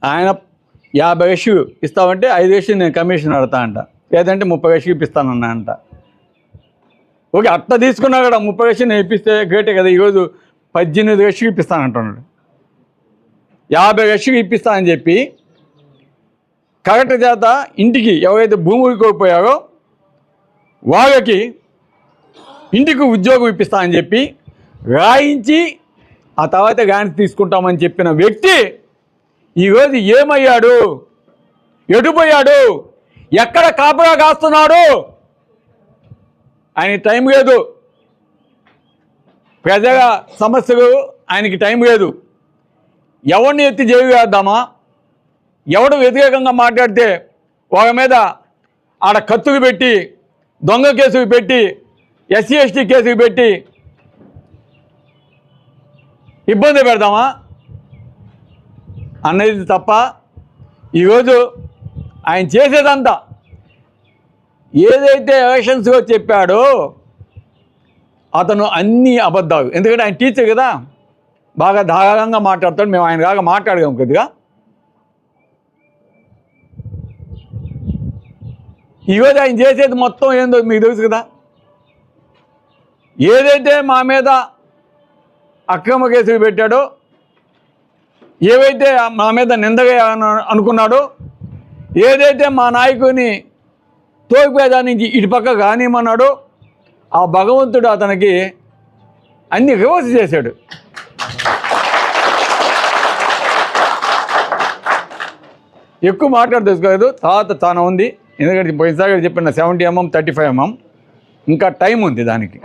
ఆయన 50 లక్షలు ఇస్తామంటే 5 లక్షలు నేను కమిషన్ అడతా అంట, లేదంటే 30 లక్షలు ఇప్పిస్తానన్నా అంట. ఓకే, అట్లా తీసుకున్నా కూడా 30 లక్షలు నేను ఇప్పిస్తే గ్రేటే కదా. ఈరోజు 18 లక్షలు ఇప్పిస్తానంటున్నాడు. 50 లక్షలు ఇప్పిస్తానని చెప్పి కలెక్టర్ చేత ఇంటికి ఎవరైతే భూములు కోల్పోయారో వాళ్ళకి ఇంటికి ఉద్యోగం ఇప్పిస్తానని చెప్పి రాయించి ఆ తర్వాత గాని తీసుకుంటామని చెప్పిన వ్యక్తి ఈరోజు ఏమయ్యాడు, ఎటుపోయాడు, ఎక్కడ కాపలా కాస్తున్నాడు? ఆయన టైం లేదు, ప్రజల సమస్యలు ఆయనకి టైం లేదు. ఎవరిని ఎత్తి జైలు వేద్దామా, ఎవడు వ్యతిరేకంగా మాట్లాడితే వాళ్ళ మీద ఆడ కత్తులు పెట్టి, దొంగ కేసులు పెట్టి, ఎస్సీ ఎస్టీ కేసులు పెట్టి ఇబ్బంది పెడదామా అన్నది తప్ప ఈరోజు ఆయన చేసేదంతా ఏదైతే ఎలక్షన్స్లో చెప్పాడో అతను అన్ని అబద్ధాలు. ఎందుకంటే ఆయన టీచర్ కదా, బాగా ధారాళంగా మాట్లాడతాడు. మేము ఆయన బాగా మాట్లాడగాం కొద్దిగా. ఈరోజు ఆయన చేసేది మొత్తం ఏందో మీకు తెలుసు కదా. ఏదైతే మా మీద అక్రమ కేసులు పెట్టాడో, ఏవైతే మా మీద నిందగా అనుకున్నాడో, ఏదైతే మా నాయకుని తోపిపేద నుంచి ఇటుపక్క కానిమన్నాడో, ఆ భగవంతుడు అతనికి అన్ని రివర్స్ చేశాడు. ఎక్కువ మాట్లాడి తెలుసుకోలేదు, తర్వాత చాలా ఉంది. ఎందుకంటే పోయినసారి చెప్పిన 70 mm 35 mm ఇంకా టైం ఉంది దానికి.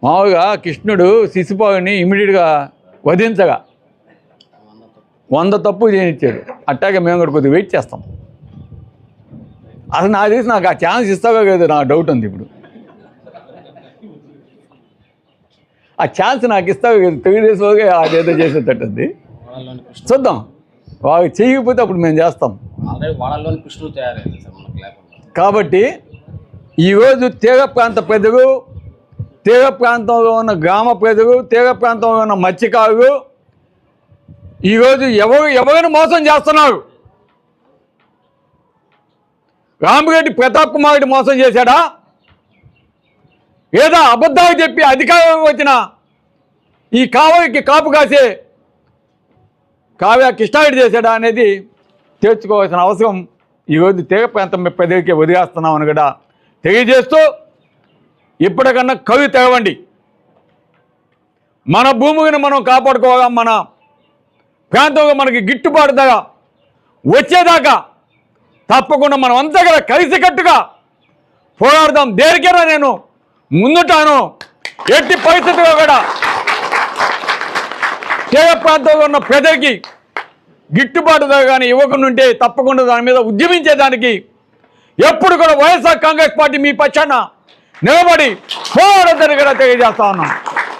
మామూలుగా కృష్ణుడు శిశుపాలుని ఇమీడియట్గా వధించగా 100 తప్పు చేయనిచ్చాడు. అట్టాగే మేము కూడా కొద్దిగా వెయిట్ చేస్తాం. అసలు నాకు తెలిసి నాకు ఆ ఛాన్స్ ఇస్తావో లేదు నాకు డౌట్ ఉంది. ఇప్పుడు ఆ ఛాన్స్ నాకు ఇస్తావో లేదు, తెలుగుదేశంగా అదేదో చేసేటట్టుంది. చూద్దాం, వాళ్ళు చేయకపోతే అప్పుడు మేము చేస్తాం. కాబట్టి ఈరోజు తీర ప్రాంత ప్రజలు, తీర ప్రాంతంలో ఉన్న గ్రామ ప్రజలు, తీర ప్రాంతంలో ఉన్న మత్స్యకారులు ఈరోజు ఎవరిని మోసం చేస్తున్నారు? రామిరెడ్డి ప్రతాప్ కుమార్ రెడ్డి మోసం చేశాడా, లేదా అబద్ధాలు చెప్పి అధికారం వచ్చిన ఈ కావలికి కాపు కాసే కావ్య కృష్ణారెడ్డి చేశాడా అనేది తేల్చుకోవాల్సిన అవసరం ఈరోజు తీర ప్రాంతం ప్రజలకి వదిలేస్తున్నామని కూడా తెలియజేస్తూ, ఇప్పటికన్నా కవి తెరవండి. మన భూమిని మనం కాపాడుకోగా, మన ప్రాంతంలో మనకి గిట్టుబాటు ధర వచ్చేదాకా తప్పకుండా మనం అంతా కూడా కలిసికట్టుగా పోరాడదాం. దేనికైనా నేను ముందుంటాను. ఎట్టి పరిస్థితుల్లో కూడా తీర ప్రాంతంలో ఉన్న ప్రజలకి గిట్టుబాటు ధర కానీ ఇవ్వకుండా ఉంటే తప్పకుండా దాని మీద ఉద్యమించేదానికి ఎప్పుడు కూడా వైఎస్ఆర్ కాంగ్రెస్ పార్టీ మీ పక్షాన నిలబడి పోరాడదని కూడా తెలియజేస్తా ఉన్నాం.